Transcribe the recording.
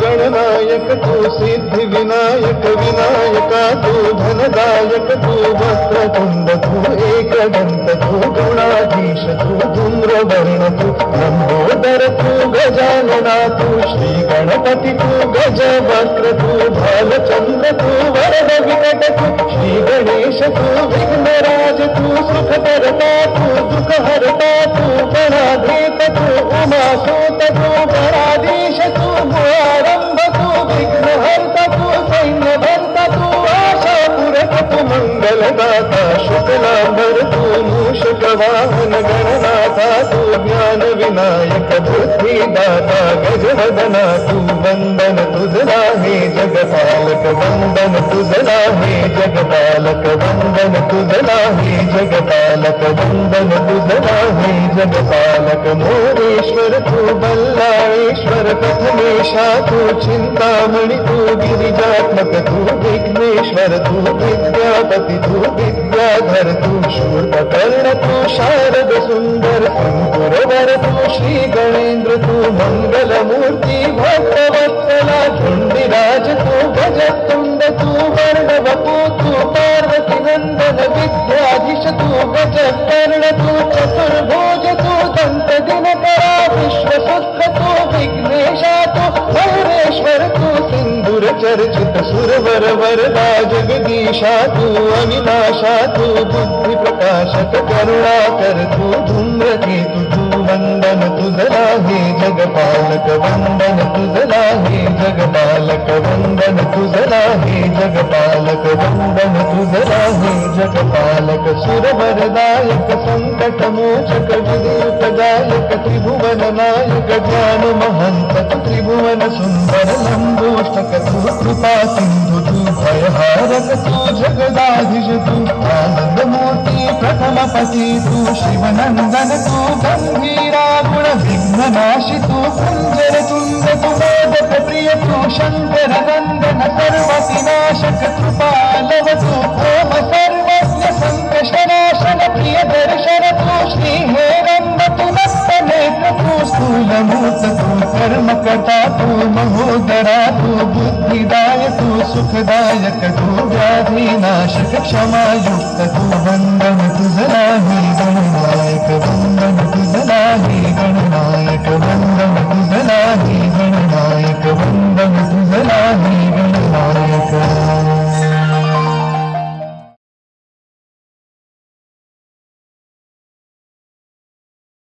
गणनायक तू सिद्धि विनायक विनायका तू धनदायक तू वक्रतुंड तू एकदंत तू गुणाधीश तू धूम्रवर्ण तू लंबोदर तू गजानना तू श्री गणपति तू गजवक्र तू भालचंद्र तू वरद विकट तू श्री गणेश तू विघ्नराज तू सुखकर्ता तू दुःखहर्ता तू गणाधीश तू उमासूत तू गणाधीश तू आरंभ तू विघ्नहर्ता तू सैन्यभर्ता तू आशापूरक तू मंगलदाता शुक्लांबर तू मूषकवाहन गणनाथा तू ज्ञान विनायक बुद्धिदाता गजवदना तू वंदन तुझला हे जगपालक वंदन तुझला हे जगपालक वंदन तुझला हे जगपालक वंदन तुझला हे जगपालक मोरेश्वर तू बल्लाळेश्वर प्रथमेशा तू चिंतामणि तू गिरिजात्मक तू विघ्नेश्वर तू विद्यापति तू विद्याधर तू शूर्पकर्ण तू शारद सुंदर अंकुरवर तू श्री गणेंद्र तू मंगलमूर्ती भक्तवत्सला झुंडिराज तू गजतुंड तू वर्णवपू तू पार्वती नंदन विद्याधीश तू गजकर्ण तू चतुर्भुज तू दंत दिनकरा विश्वपुत्र तू विघ्नेशा तू मौरेश्वर तू सिंधुर चर्चित सुरवर वरदा जगदीशा तू अविनाशा तू बुद्धि प्रकाशक करुणाकर तू धूम्रकेतु तू वंदन तुझला हे जगपालक वंदन तुझला हे जगपालक वंदन तुझला हे जगपालक वंदन तुझला हे जगपालक सुरवरदायक संकट मोचक विद्युतदायक त्रिभुवन नायक ज्ञान महंत त्रिभुवन सुंदर लंबोष्टक तू कृपा सिंधु तू भयहारक तू जगदाधीश तू आनंद मूर्ति प्रथमपति तू शिवनंदन तू गंभीरा गुण विघ्ननाशी तू कुंजर तुंड तू मोदक प्रिय तू शंकर नंदन सर्वविनाशक कृपालव तू ओम सर्वज्ञ संकटनाशन प्रिय दर्शन तू श्री हेरंब तू नस्तनेत्र तू स्थूलमूर्त तू कर्मकर्ता तू महोदरा तू बुद्धिदाय तू सुखदायक तू व्याधिनाशक क्षमायुक्त तू वंदन तुझला हे गणनायक वंदन